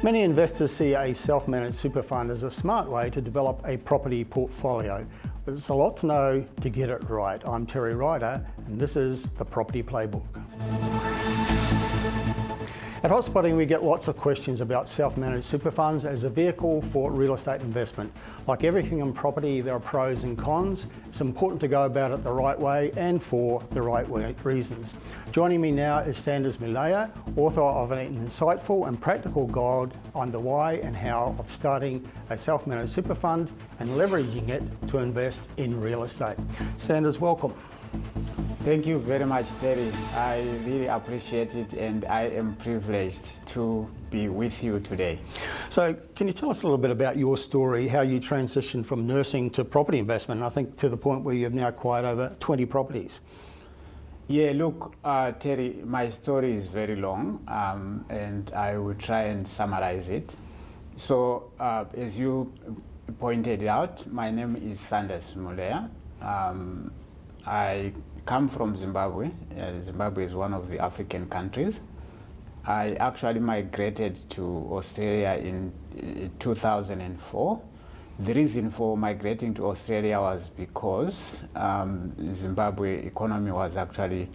Many investors see a self-managed super fund as a smart way to develop a property portfolio, but it's a lot to know to get it right. I'm Ryder, and this is the Property Playbook. At Hotspotting, we get lots of questions about self-managed super funds as a vehicle for real estate investment. Like everything in property, there are pros and cons. It's important to go about it the right way and for the right reasons. Joining me now is Sanders Muleya, author of an insightful and practical guide on the why and how of starting a self-managed super fund and leveraging it to invest in real estate. Sanders, welcome. Thank you very much, Terry. I really appreciate it, and I am privileged to be with you today. So can you tell us a little bit about your story, how you transitioned from nursing to property investment, and I think to the point where you've now acquired over 20 properties? Yeah, look, Terry, my story is very long, and I will try and summarize it. So as you pointed out, my name is Sanders Muleya. I come from Zimbabwe. Zimbabwe is one of the African countries. I actually migrated to Australia in 2004. The reason for migrating to Australia was because Zimbabwe economy was actually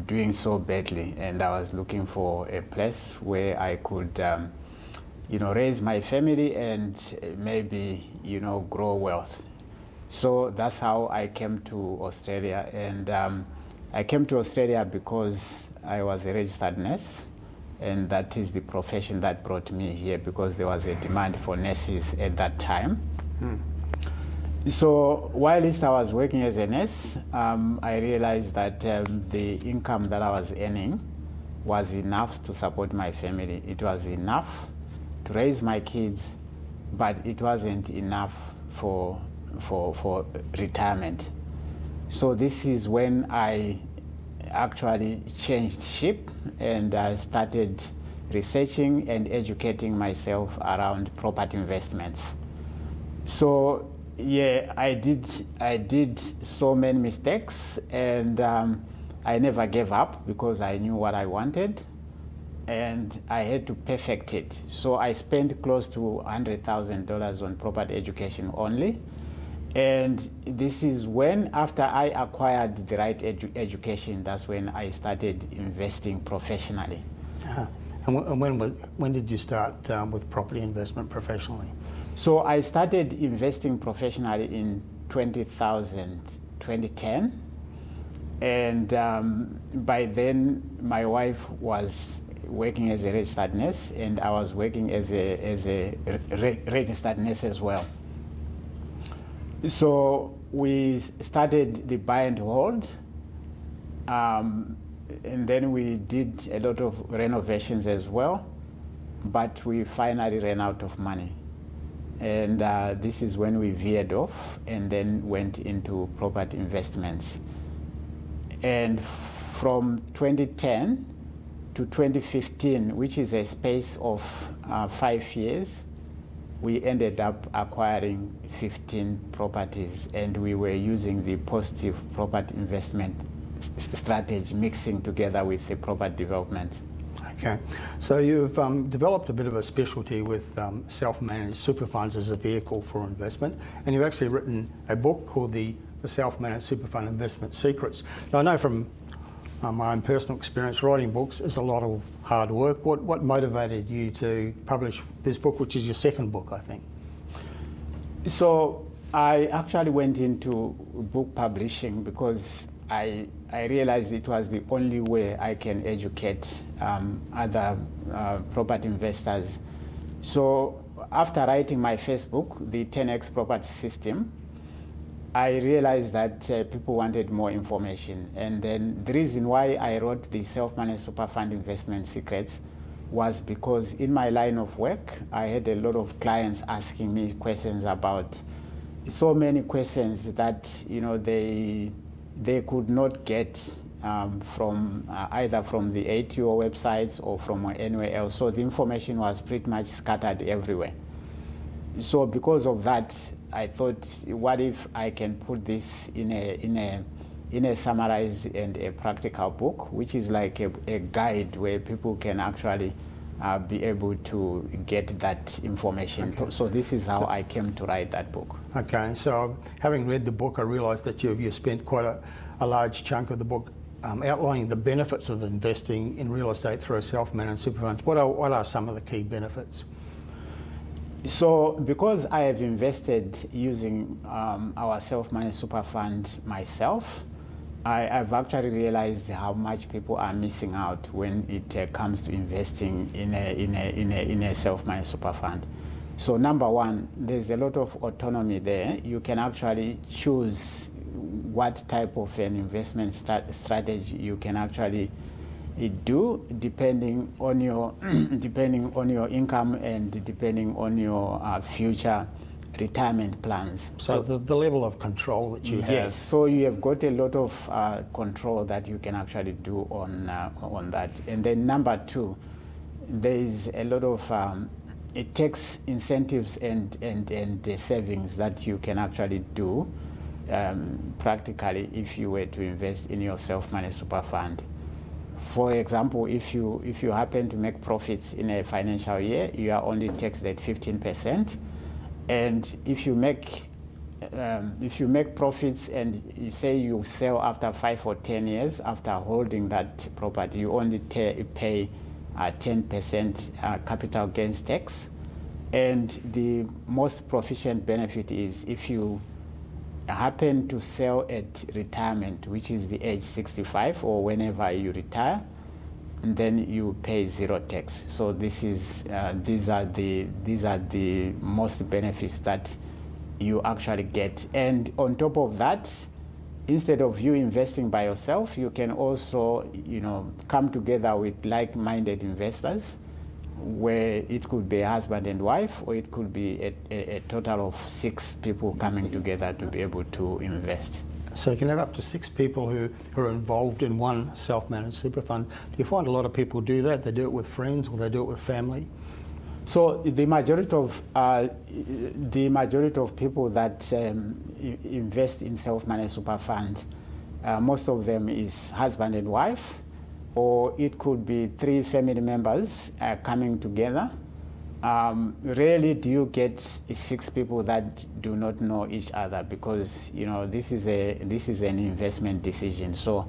doing so badly, and I was looking for a place where I could raise my family and maybe grow wealth. So that's how I came to Australia, and I came to Australia because I was a registered nurse, and that is the profession that brought me here because there was a demand for nurses at that time. So whilst I was working as a nurse, I realized that the income that I was earning was enough to support my family. It was enough to raise my kids, but it wasn't enough for retirement. So this is when I actually changed ship, and I started researching and educating myself around property investments. So yeah, I did so many mistakes, and I never gave up because I knew what I wanted, and I had to perfect it. So I spent close to $100,000 on property education only. And this is when, after I acquired the right education, that's when I started investing professionally. And when did you start with property investment professionally? So I started investing professionally in 2010. And by then, my wife was working as a registered nurse, and I was working as a registered nurse as well. So we started the buy and hold, and then we did a lot of renovations as well, but we finally ran out of money. And this is when we veered off and then went into property investments. And from 2010 to 2015, which is a space of 5 years, we ended up acquiring 15 properties, and we were using the positive property investment strategy, mixing together with the property development. Okay, so you've developed a bit of a specialty with self-managed super funds as a vehicle for investment, and you've actually written a book called the Self-Managed Super Fund Investment Secrets. Now I know from my own personal experience, writing books is a lot of hard work. What motivated you to publish this book, which is your second book, I think? So I actually went into book publishing because I realized it was the only way I can educate other property investors. So after writing my first book, the 10X Property System, I realized that people wanted more information. And then the reason why I wrote the Self-Managed Super Fund Investment Secrets was because in my line of work, I had a lot of clients asking me questions about so many questions that they could not get from either from the ATO websites or from anywhere else. So the information was pretty much scattered everywhere. So because of that, I thought, what if I can put this in a summarized and a practical book, which is like a guide where people can actually be able to get that information. Okay. So this is how I came to write that book. Okay, so having read the book, I realised that you spent quite a large chunk of the book outlining the benefits of investing in real estate through a self-managed super fund. What are some of the key benefits? So because I have invested using our self-managed super fund myself, I've actually realized how much people are missing out when it comes to investing in a self-managed super fund. So number one, there's a lot of autonomy there. You can actually choose what type of an investment strategy you can actually do, depending on your income and depending on your future retirement plans. So the level of control that you have. Yes, so you have got a lot of control that you can actually do on that. And then number two, there is a lot of tax incentives and savings that you can actually do practically if you were to invest in your self-managed super fund. For example, if you happen to make profits in a financial year, you are only taxed at 15%. And if you make profits and you say you sell after 5 or 10 years after holding that property, you only pay 10% capital gains tax. And the most proficient benefit is if you happen to sell at retirement, which is the age 65 or whenever you retire, and then you pay zero tax. So this is these are the most benefits that you actually get. And on top of that, instead of you investing by yourself, you can also come together with like-minded investors, where it could be a husband and wife, or it could be a total of 6 people coming together to be able to invest. So you can have up to 6 people who are involved in one self-managed super fund. Do you find a lot of people do that? They do it with friends or they do it with family? So the majority of people that invest in self-managed super fund, most of them is husband and wife, or it could be 3 family members coming together. Rarely do you get 6 people that do not know each other, because this is an investment decision. So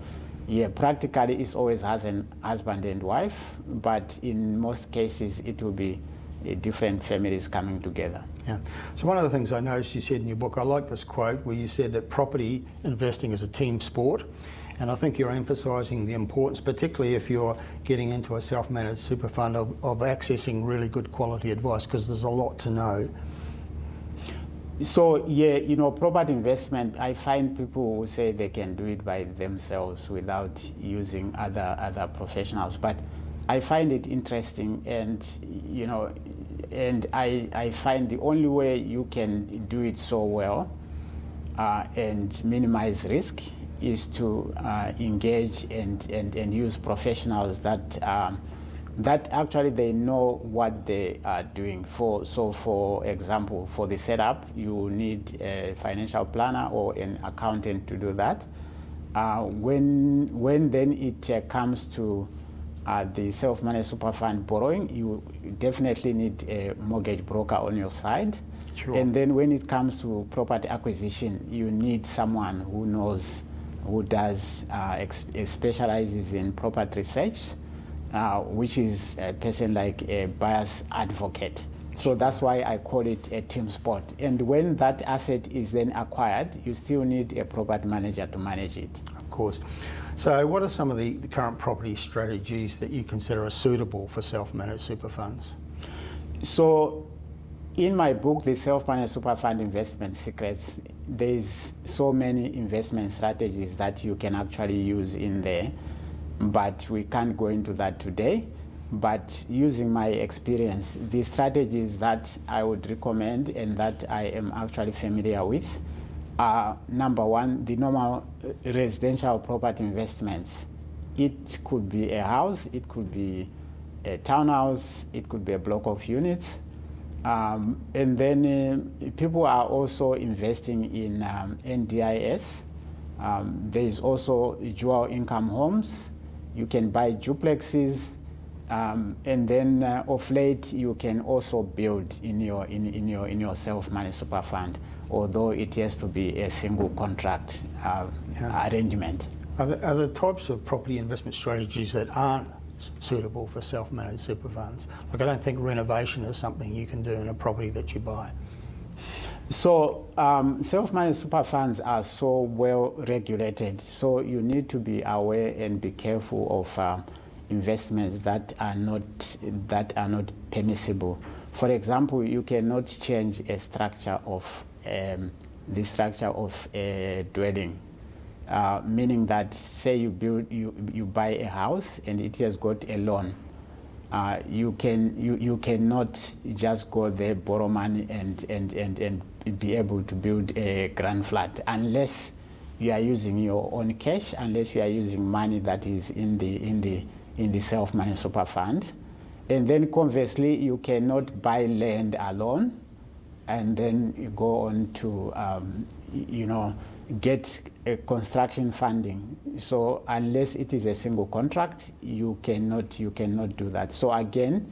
yeah, practically it's always husband and wife, but in most cases it will be different families coming together. Yeah. So one of the things I noticed you said in your book, I like this quote where you said that property investing is a team sport. And I think you're emphasising the importance, particularly if you're getting into a self-managed super fund, of accessing really good quality advice, because there's a lot to know. So yeah, property investment, I find people who say they can do it by themselves without using other professionals. But I find it interesting, and I find the only way you can do it so well and minimize risk is to engage and use professionals that actually they know what they are doing. So for example, for the setup, you need a financial planner or an accountant to do that. When then it comes to the self-managed super fund borrowing, you definitely need a mortgage broker on your side. Sure. And then when it comes to property acquisition, you need someone who specializes in property research, which is a person like a buyer's advocate. So that's why I call it a team sport. And when that asset is then acquired, you still need a property manager to manage it. Of course. So what are some of the current property strategies that you consider are suitable for self-managed super funds? So in my book, The Self-Managed Super Fund Investment Secrets, there's so many investment strategies that you can actually use in there, but we can't go into that today. But using my experience, the strategies that I would recommend and that I am actually familiar with are, number one, the normal residential property investments. It could be a house, it could be a townhouse, it could be a block of units. And then people are also investing in NDIS. There is also dual income homes. You can buy duplexes. And then of late, you can also build in your self-managed super fund, although it has to be a single contract arrangement. Are there types of property investment strategies that aren't suitable for self-managed super funds? Like, I don't think renovation is something you can do in a property that you buy. So self-managed super funds are so well regulated, so you need to be aware and be careful of investments that are not permissible. For example, you cannot change a structure of the structure of a dwelling. Meaning that, say you buy a house and it has got a loan, you cannot just go there, borrow money and be able to build a grand flat unless you are using your own cash, unless you are using money that is in the self-managed super fund. And then conversely, you cannot buy land alone and then you go on to get a construction funding. So unless it is a single contract, you cannot do that. So again,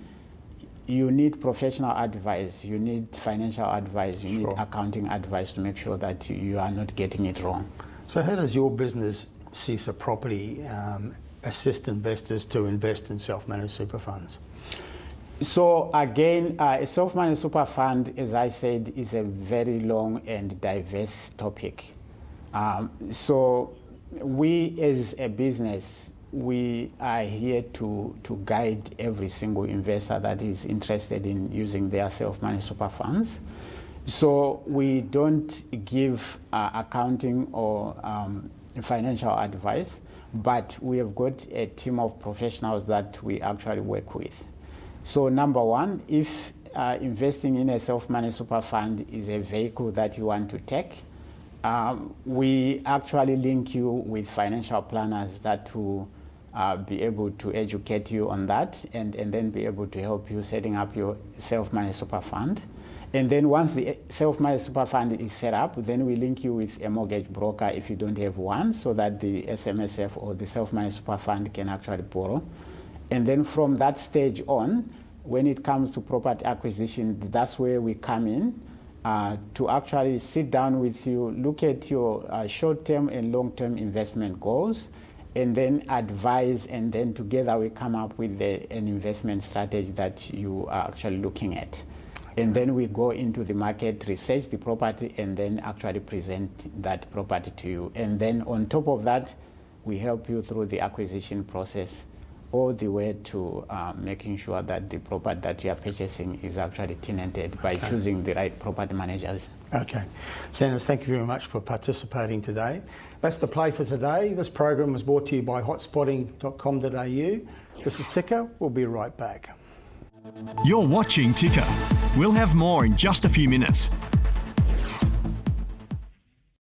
you need professional advice, you need financial advice, you need accounting advice to make sure that you are not getting it wrong. So how does your business, CISA Property, assist investors to invest in self-managed super funds? So again, a self-managed super fund, as I said, is a very long and diverse topic. So we as a business, we are here to guide every single investor that is interested in using their self-managed super funds. So we don't give accounting or financial advice, but we have got a team of professionals that we actually work with. So number one, if investing in a self-managed super fund is a vehicle that you want to take, we actually link you with financial planners that will be able to educate you on that and then be able to help you setting up your self-managed super fund. And then once the self-managed super fund is set up, then we link you with a mortgage broker if you don't have one, so that the SMSF or the self-managed super fund can actually borrow. And then from that stage on, when it comes to property acquisition, that's where we come in to actually sit down with you, look at your short-term and long-term investment goals, and then advise, and then together we come up with an investment strategy that you are actually looking at. And then we go into the market, research the property, and then actually present that property to you. And then on top of that, we help you through the acquisition process, all the way to making sure that the property that you are purchasing is actually tenanted by choosing the right property managers. Okay. Sanders, thank you very much for participating today. That's the play for today. This program was brought to you by hotspotting.com.au. This is Tika. We'll be right back. You're watching Ticker. We'll have more in just a few minutes.